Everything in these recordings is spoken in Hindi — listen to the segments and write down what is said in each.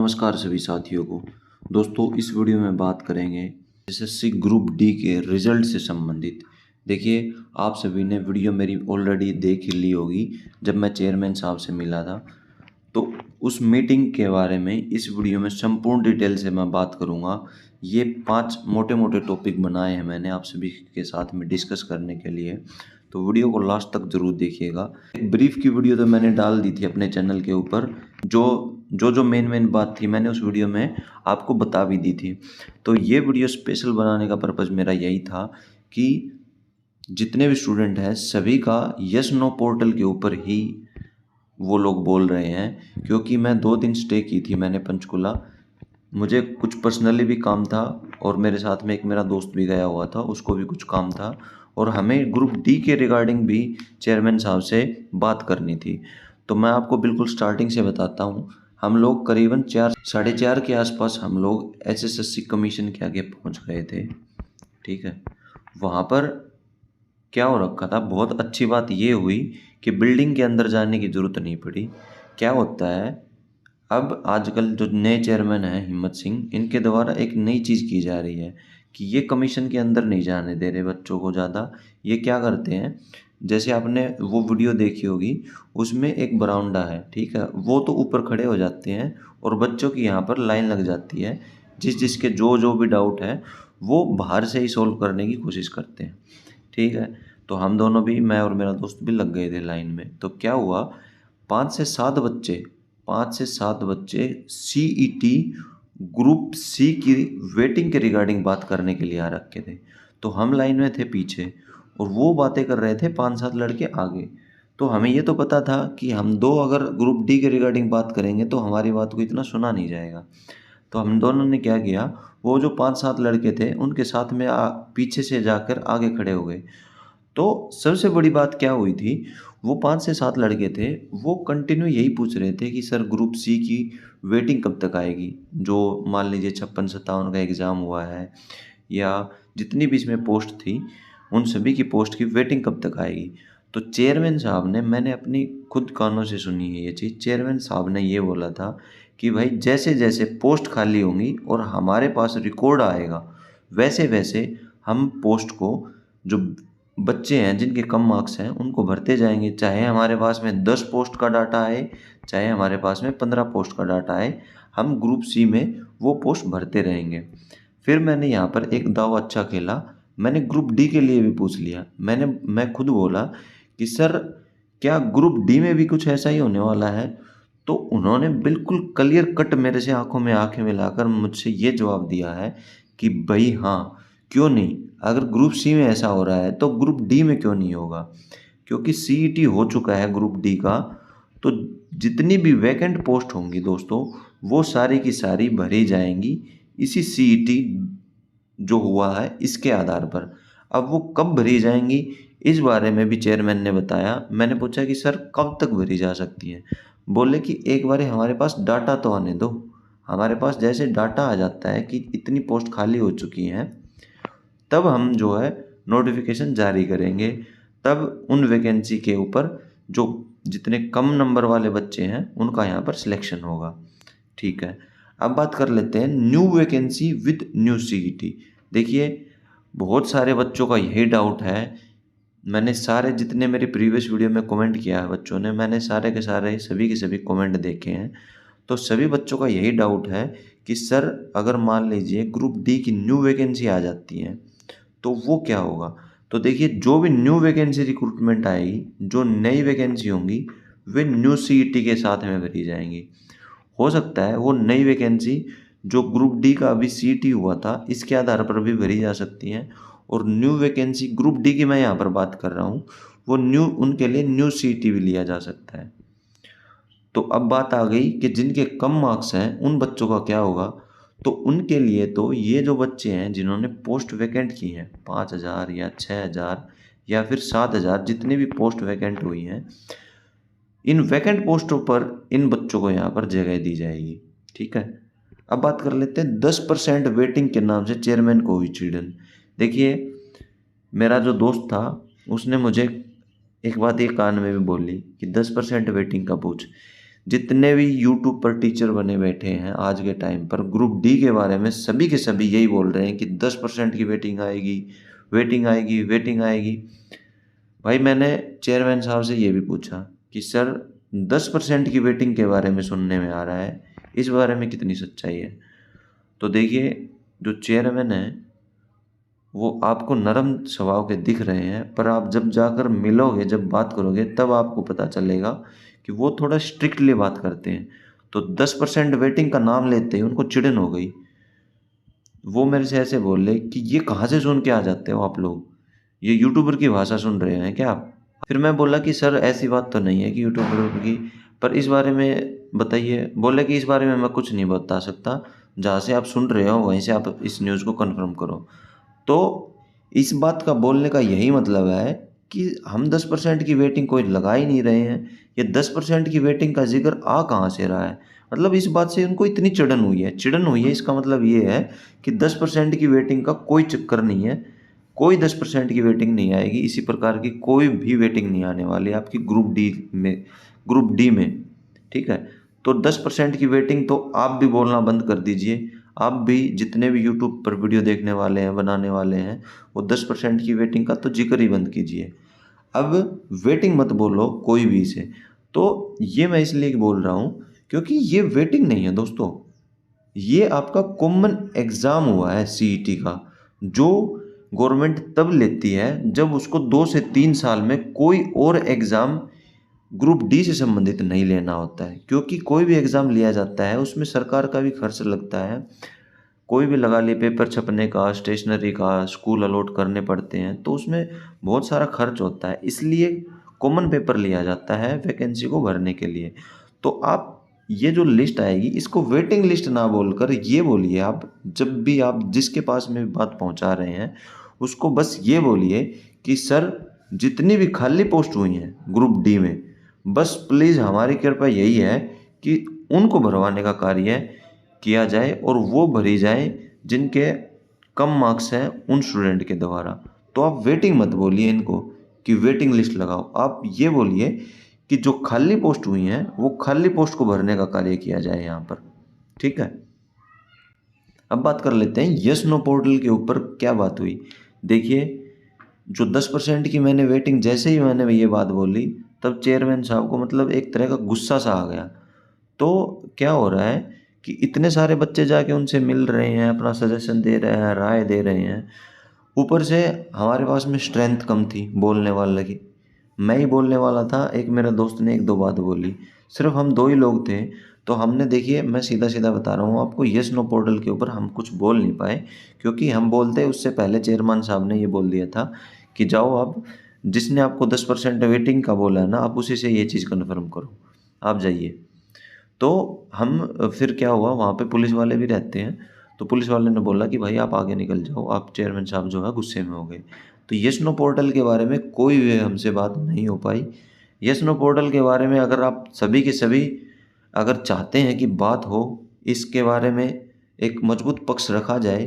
नमस्कार सभी साथियों को। दोस्तों, इस वीडियो में बात करेंगे एसएससी ग्रुप डी के रिजल्ट से संबंधित। देखिए, आप सभी ने वीडियो मेरी ऑलरेडी देख ही ली होगी जब मैं चेयरमैन साहब से मिला था। तो उस मीटिंग के बारे में इस वीडियो में संपूर्ण डिटेल से मैं बात करूंगा। ये 5 मोटे मोटे टॉपिक बनाए हैं मैंने आप सभी के साथ में डिस्कस करने के लिए, तो वीडियो को लास्ट तक जरूर देखिएगा। एक ब्रीफ की वीडियो तो मैंने डाल दी थी अपने चैनल के ऊपर, जो मेन बात थी मैंने उस वीडियो में आपको बता भी दी थी। तो ये वीडियो स्पेशल बनाने का पर्पज़ मेरा यही था कि जितने भी स्टूडेंट हैं सभी का यस नो पोर्टल के ऊपर ही वो लोग बोल रहे हैं, क्योंकि मैं 2 दिन स्टे की थी मैंने पंचकुला। मुझे कुछ पर्सनली भी काम था और मेरे साथ में एक मेरा दोस्त भी गया हुआ था, उसको भी कुछ काम था और हमें ग्रुप डी के रिगार्डिंग भी चेयरमैन साहब से बात करनी थी। तो मैं आपको बिल्कुल स्टार्टिंग से बताता हूँ। हम लोग करीबन 4 साढ़े 4 के आसपास हम लोग एसएससी कमीशन के आगे पहुँच गए थे। ठीक है, वहाँ पर क्या हो रखा था, बहुत अच्छी बात ये हुई कि बिल्डिंग के अंदर जाने की ज़रूरत नहीं पड़ी। क्या होता है, अब आजकल जो नए चेयरमैन हैं हिम्मत सिंह, इनके द्वारा एक नई चीज़ की जा रही है कि ये कमीशन के अंदर नहीं जाने दे रहे बच्चों को ज़्यादा। ये क्या करते हैं, जैसे आपने वो वीडियो देखी होगी, उसमें एक बरामदा है, ठीक है, वो तो ऊपर खड़े हो जाते हैं और बच्चों की यहाँ पर लाइन लग जाती है। जिसके जो भी डाउट है वो बाहर से ही सोल्व करने की कोशिश करते हैं। ठीक है, तो हम दोनों भी, मैं और मेरा दोस्त भी लग गए थे लाइन में। तो क्या हुआ, 5 से 7 बच्चे सीईटी ग्रुप सी की वेटिंग के रिगार्डिंग बात करने के लिए आ रखे थे। तो हम लाइन में थे पीछे और वो बातें कर रहे थे 5-7 लड़के आगे। तो हमें ये तो पता था कि हम दो अगर ग्रुप डी के रिगार्डिंग बात करेंगे तो हमारी बात को इतना सुना नहीं जाएगा। तो हम दोनों ने क्या किया, वो जो 5-7 लड़के थे उनके साथ में पीछे से जाकर आगे खड़े हो गए। तो सबसे बड़ी बात क्या हुई थी, वो 5 से 7 लड़के थे, वो कंटिन्यू यही पूछ रहे थे कि सर ग्रुप सी की वेटिंग कब तक आएगी। जो मान लीजिए 56-57 का एग्ज़ाम हुआ है या जितनी भी इसमें पोस्ट थी, उन सभी की पोस्ट की वेटिंग कब तक आएगी। तो चेयरमैन साहब ने, मैंने अपनी खुद कानों से सुनी है ये चीज़, चेयरमैन साहब ने ये बोला था कि भाई जैसे जैसे पोस्ट खाली होंगी और हमारे पास रिकॉर्ड आएगा, वैसे वैसे हम पोस्ट को, जो बच्चे हैं जिनके कम मार्क्स हैं उनको भरते जाएंगे। चाहे हमारे पास में 10 पोस्ट का डाटा आए, चाहे हमारे पास में 15 पोस्ट का डाटा आए, हम ग्रुप सी में वो पोस्ट भरते रहेंगे। फिर मैंने यहाँ पर एक दाव अच्छा खेला, मैंने ग्रुप डी के लिए भी पूछ लिया। मैं खुद बोला कि सर क्या ग्रुप डी में भी कुछ ऐसा ही होने वाला है। तो उन्होंने बिल्कुल क्लियर कट मेरे से आंखों में आंखें मिलाकर मुझसे ये जवाब दिया है कि भाई हाँ, क्यों नहीं, अगर ग्रुप सी में ऐसा हो रहा है तो ग्रुप डी में क्यों नहीं होगा। क्योंकि सीईटी हो चुका है ग्रुप डी का, तो जितनी भी वैकेंट पोस्ट होंगी दोस्तों, वो सारी की सारी भरी जाएंगी इसी सीईटी जो हुआ है इसके आधार पर। अब वो कब भरी जाएंगी इस बारे में भी चेयरमैन ने बताया। मैंने पूछा कि सर कब तक भरी जा सकती है। बोले कि एक बार हमारे पास डाटा तो आने दो। हमारे पास जैसे डाटा आ जाता है कि इतनी पोस्ट खाली हो चुकी हैं, तब हम जो है नोटिफिकेशन जारी करेंगे। तब उन वैकेंसी के ऊपर जो जितने कम नंबर वाले बच्चे हैं उनका यहाँ पर सिलेक्शन होगा। ठीक है, अब बात कर लेते हैं new vacancy with new CET. देखिए, बहुत सारे बच्चों का यही डाउट है। मैंने सारे जितने मेरे प्रीवियस वीडियो में कमेंट किया है बच्चों ने, मैंने सारे के सारे सभी के सभी कमेंट देखे हैं। तो सभी बच्चों का यही डाउट है कि सर अगर मान लीजिए ग्रुप डी की न्यू वैकेंसी आ जाती है तो वो क्या होगा। तो देखिए, जो भी न्यू वैकेंसी रिक्रूटमेंट आएगी, जो नई वैकेंसी होंगी, वे न्यू सीईटी के साथ में भरी जाएंगी। हो सकता है वो नई वैकेंसी जो ग्रुप डी का अभी सीईटी हुआ था इसके आधार पर भी भरी जा सकती हैं, और न्यू वैकेंसी ग्रुप डी की मैं यहाँ पर बात कर रहा हूँ, वो न्यू, उनके लिए न्यू सीईटी भी लिया जा सकता है। तो अब बात आ गई कि जिनके कम मार्क्स हैं उन बच्चों का क्या होगा। तो उनके लिए तो ये जो बच्चे हैं जिन्होंने पोस्ट वैकेंट की हैं, 5,000 या 6,000 या फिर 7,000, जितनी भी पोस्ट वैकेंट हुई हैं, इन वैकेंट पोस्टों पर इन बच्चों को यहाँ पर जगह दी जाएगी। ठीक है, अब बात कर लेते हैं 10% वेटिंग के नाम से चेयरमैन को हुई चिड़न। देखिए, मेरा जो दोस्त था उसने मुझे एक बात ये कान में भी बोली कि 10% वेटिंग का पूछ। जितने भी यूट्यूब पर टीचर बने बैठे हैं आज के टाइम पर ग्रुप डी के बारे में सभी के सभी यही बोल रहे हैं कि 10% की वेटिंग आएगी, वेटिंग आएगी, वेटिंग आएगी। भाई मैंने चेयरमैन साहब से ये भी पूछा कि सर 10% की वेटिंग के बारे में सुनने में आ रहा है, इस बारे में कितनी सच्चाई है? तो देखिए, जो चेयरमैन है वो आपको नरम स्वभाव के दिख रहे हैं, पर आप जब जाकर मिलोगे, जब बात करोगे, तब आपको पता चलेगा कि वो थोड़ा स्ट्रिक्टली बात करते हैं। तो 10% वेटिंग का नाम लेते ही उनको चिढ़न हो गई। वो मेरे से ऐसे बोले कि ये कहाँ से सुन के आ जाते हो आप लोग, ये यूट्यूबर की भाषा सुन रहे हैं क्या आप? फिर मैं बोला कि सर ऐसी बात तो नहीं है कि यूट्यूबर की, पर इस बारे में बताइए। बोले कि इस बारे में मैं कुछ नहीं बता सकता, जहाँ से आप सुन रहे हो वहीं से आप इस न्यूज़ को कन्फर्म करो। तो इस बात का बोलने का यही मतलब है कि हम 10% की वेटिंग कोई लगा ही नहीं रहे हैं। ये 10% की वेटिंग का जिक्र आ कहाँ से रहा है? मतलब इस बात से उनको इतनी चिढ़न हुई है, चिढ़न हुई है, इसका मतलब ये है कि 10% की वेटिंग का कोई चक्कर नहीं है, कोई 10% की वेटिंग नहीं आएगी। इसी प्रकार की कोई भी वेटिंग नहीं आने वाली आपकी ग्रुप डी में, ठीक है? तो 10% की वेटिंग तो आप भी बोलना बंद कर दीजिए। आप भी जितने भी यूट्यूब पर वीडियो देखने वाले हैं, बनाने वाले हैं, वो 10% की वेटिंग का तो जिक्र ही बंद कीजिए। अब वेटिंग मत बोलो कोई भी इसे। तो ये मैं इसलिए बोल रहा हूँ क्योंकि ये वेटिंग नहीं है दोस्तों, ये आपका कॉमन एग्ज़ाम हुआ है सीईटी का, जो गवर्नमेंट तब लेती है जब उसको 2 से 3 साल में कोई और एग्ज़ाम ग्रुप डी से संबंधित नहीं लेना होता है। क्योंकि कोई भी एग्ज़ाम लिया जाता है उसमें सरकार का भी खर्च लगता है, कोई भी लगा लिए, पेपर छपने का, स्टेशनरी का, स्कूल अलॉट करने पड़ते हैं, तो उसमें बहुत सारा खर्च होता है। इसलिए कॉमन पेपर लिया जाता है वैकेंसी को भरने के लिए। तो आप ये जो लिस्ट आएगी इसको वेटिंग लिस्ट ना बोलकर ये बोलिए, आप जब भी आप जिसके पास में भी बात पहुंचा रहे हैं उसको बस ये बोलिए कि सर जितनी भी खाली पोस्ट हुई हैं ग्रुप डी में, बस प्लीज़ हमारी कृपा यही है कि उनको भरवाने का कार्य किया जाए और वो भरी जाए जिनके कम मार्क्स हैं उन स्टूडेंट के द्वारा। तो आप वेटिंग मत बोलिए इनको कि वेटिंग लिस्ट लगाओ, आप ये बोलिए कि जो खाली पोस्ट हुई हैं वो खाली पोस्ट को भरने का कार्य किया जाए यहाँ पर, ठीक है? अब बात कर लेते हैं यस नो पोर्टल के ऊपर क्या बात हुई। देखिए, जो 10% की मैंने वेटिंग, जैसे ही मैंने ये बात बोली तब चेयरमैन साहब को मतलब एक तरह का गुस्सा सा आ गया। तो क्या हो रहा है कि इतने सारे बच्चे जाके उनसे मिल रहे हैं, अपना सजेशन दे रहे हैं, राय दे रहे हैं, ऊपर से हमारे पास में स्ट्रेंथ कम थी बोलने वाले की। मैं ही बोलने वाला था, एक मेरा दोस्त ने 1-2 बात बोली, सिर्फ हम 2 ही लोग थे। तो हमने, देखिए मैं सीधा सीधा बता रहा हूँ आपको, यस नो पोर्टल के ऊपर हम कुछ बोल नहीं पाए क्योंकि हम बोलते उससे पहले चेयरमैन साहब ने ये बोल दिया था कि जाओ आप, जिसने आपको 10% वेटिंग का बोला है ना, आप उसी से ये चीज़ कन्फर्म करो, आप जाइए। तो हम फिर क्या हुआ, वहाँ पे पुलिस वाले भी रहते हैं, तो पुलिस वाले ने बोला कि भाई आप आगे निकल जाओ, आप चेयरमैन साहब जो है गुस्से में हो गए। तो यस नो पोर्टल के बारे में कोई भी हमसे बात नहीं हो पाई। यस नो पोर्टल के बारे में अगर आप सभी के सभी अगर चाहते हैं कि बात हो, इसके बारे में एक मजबूत पक्ष रखा जाए,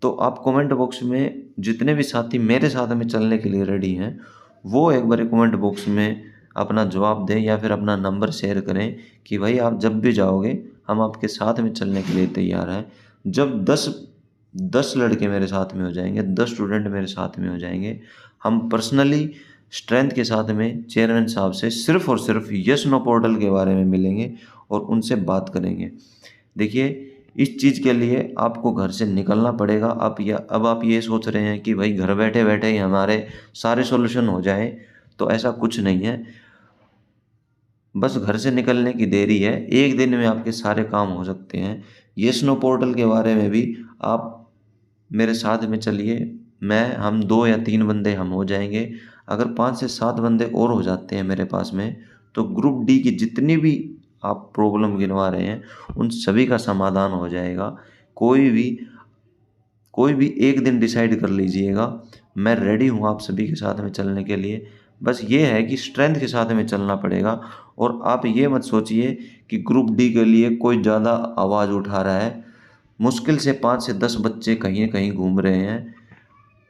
तो आप कमेंट बॉक्स में जितने भी साथी मेरे साथ में चलने के लिए रेडी हैं वो एक बार कमेंट बॉक्स में अपना जवाब दें या फिर अपना नंबर शेयर करें कि भाई आप जब भी जाओगे हम आपके साथ में चलने के लिए तैयार हैं। जब 10 लड़के मेरे साथ में हो जाएंगे, 10 स्टूडेंट मेरे साथ में हो जाएंगे, हम पर्सनली स्ट्रेंथ के साथ में चेयरमैन साहब से सिर्फ और सिर्फ यस नो पोर्टल के बारे में मिलेंगे और उनसे बात करेंगे। देखिए, इस चीज़ के लिए आपको घर से निकलना पड़ेगा। अब आप ये सोच रहे हैं कि भाई घर बैठे बैठे ही हमारे सारे सॉल्यूशन हो जाए, तो ऐसा कुछ नहीं है। बस घर से निकलने की देरी है, एक दिन में आपके सारे काम हो सकते हैं। यस नो पोर्टल के बारे में भी आप मेरे साथ में चलिए, हम 2 या 3 बंदे हम हो जाएंगे। अगर 5 से 7 बंदे और हो जाते हैं मेरे पास में, तो ग्रुप डी की जितनी भी आप प्रॉब्लम गिनवा रहे हैं उन सभी का समाधान हो जाएगा। कोई भी एक दिन डिसाइड कर लीजिएगा, मैं रेडी हूँ आप सभी के साथ में चलने के लिए। बस ये है कि स्ट्रेंथ के साथ में चलना पड़ेगा। और आप ये मत सोचिए कि ग्रुप डी के लिए कोई ज़्यादा आवाज़ उठा रहा है। मुश्किल से 5 से 10 बच्चे कहीं न कहीं घूम रहे हैं,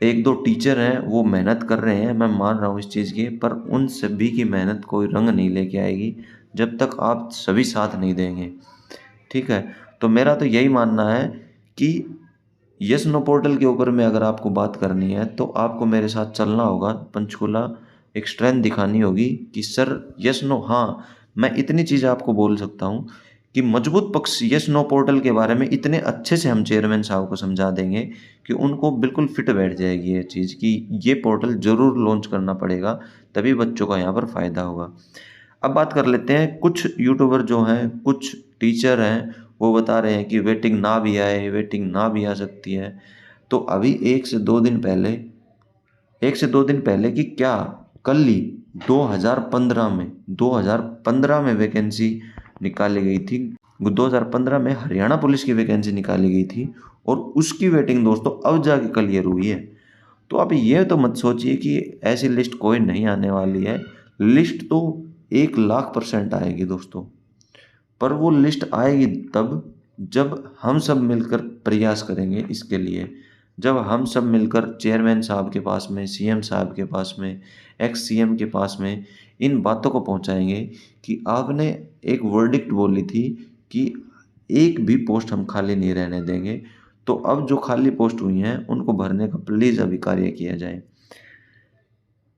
1-2 टीचर हैं वो मेहनत कर रहे हैं, मैं मान रहा हूँ इस चीज़ की, पर उन सभी की मेहनत कोई रंग नहीं लेके आएगी जब तक आप सभी साथ नहीं देंगे। ठीक है, तो मेरा तो यही मानना है कि यस नो पोर्टल के ऊपर में अगर आपको बात करनी है तो आपको मेरे साथ चलना होगा। पंचकूला एक स्ट्रेंथ दिखानी होगी कि सर यस नो, हाँ मैं इतनी चीज़ आपको बोल सकता हूँ कि मजबूत पक्ष यस नो पोर्टल के बारे में इतने अच्छे से हम चेयरमैन साहब को समझा देंगे कि उनको बिल्कुल फिट बैठ जाएगी ये चीज़ कि ये पोर्टल ज़रूर लॉन्च करना पड़ेगा, तभी बच्चों का यहाँ पर फ़ायदा होगा। अब बात कर लेते हैं, कुछ यूट्यूबर जो हैं, कुछ टीचर हैं, वो बता रहे हैं कि वेटिंग ना भी आए, वेटिंग ना भी आ सकती है। तो अभी 1 से 2 दिन पहले कि क्या कल ही 2015 में वैकेंसी निकाली गई थी। 2015 में हरियाणा पुलिस की वैकेंसी निकाली गई थी और उसकी वेटिंग दोस्तों अब जाके क्लियर हुई है। तो आप ये तो मत सोचिए कि ऐसी लिस्ट कोई नहीं आने वाली है। लिस्ट तो 1,00,000% आएगी दोस्तों, पर वो लिस्ट आएगी तब जब हम सब मिलकर प्रयास करेंगे इसके लिए। जब हम सब मिलकर चेयरमैन साहब के पास में, सीएम साहब के पास में, एक्स सीएम के पास में इन बातों को पहुंचाएंगे कि आपने एक वर्डिक्ट बोली थी कि एक भी पोस्ट हम खाली नहीं रहने देंगे। तो अब जो खाली पोस्ट हुई हैं उनको भरने का प्लीज़ अभी कार्य किया जाए।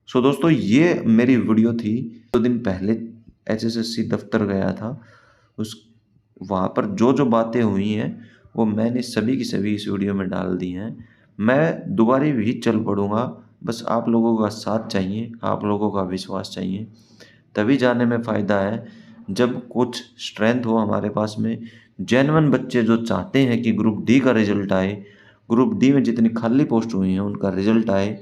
सो दोस्तों, ये मेरी वीडियो थी। 2 दिन पहले एचएसएससी दफ्तर गया था, उस वहाँ पर जो जो बातें हुई हैं वो मैंने सभी की सभी इस वीडियो में डाल दी हैं। मैं दोबारा भी चल पड़ूँगा, बस आप लोगों का साथ चाहिए, आप लोगों का विश्वास चाहिए, तभी जाने में फ़ायदा है। जब कुछ स्ट्रेंथ हो हमारे पास में, जेन्युइन बच्चे जो चाहते हैं कि ग्रुप डी का रिजल्ट आए, ग्रुप डी में जितनी खाली पोस्ट हुई हैं उनका रिजल्ट आए,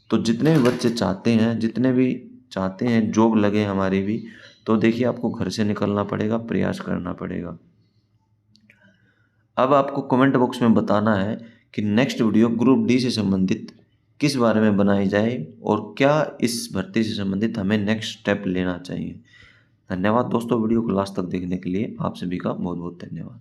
तो जितने भी बच्चे चाहते हैं, जितने भी चाहते हैं जॉब लगे हमारी भी, तो देखिए आपको घर से निकलना पड़ेगा, प्रयास करना पड़ेगा। अब आपको कमेंट बॉक्स में बताना है कि नेक्स्ट वीडियो ग्रुप डी से संबंधित किस बारे में बनाई जाए और क्या इस भर्ती से संबंधित हमें नेक्स्ट स्टेप लेना चाहिए। धन्यवाद दोस्तों, वीडियो को लास्ट तक देखने के लिए आप सभी का बहुत बहुत धन्यवाद।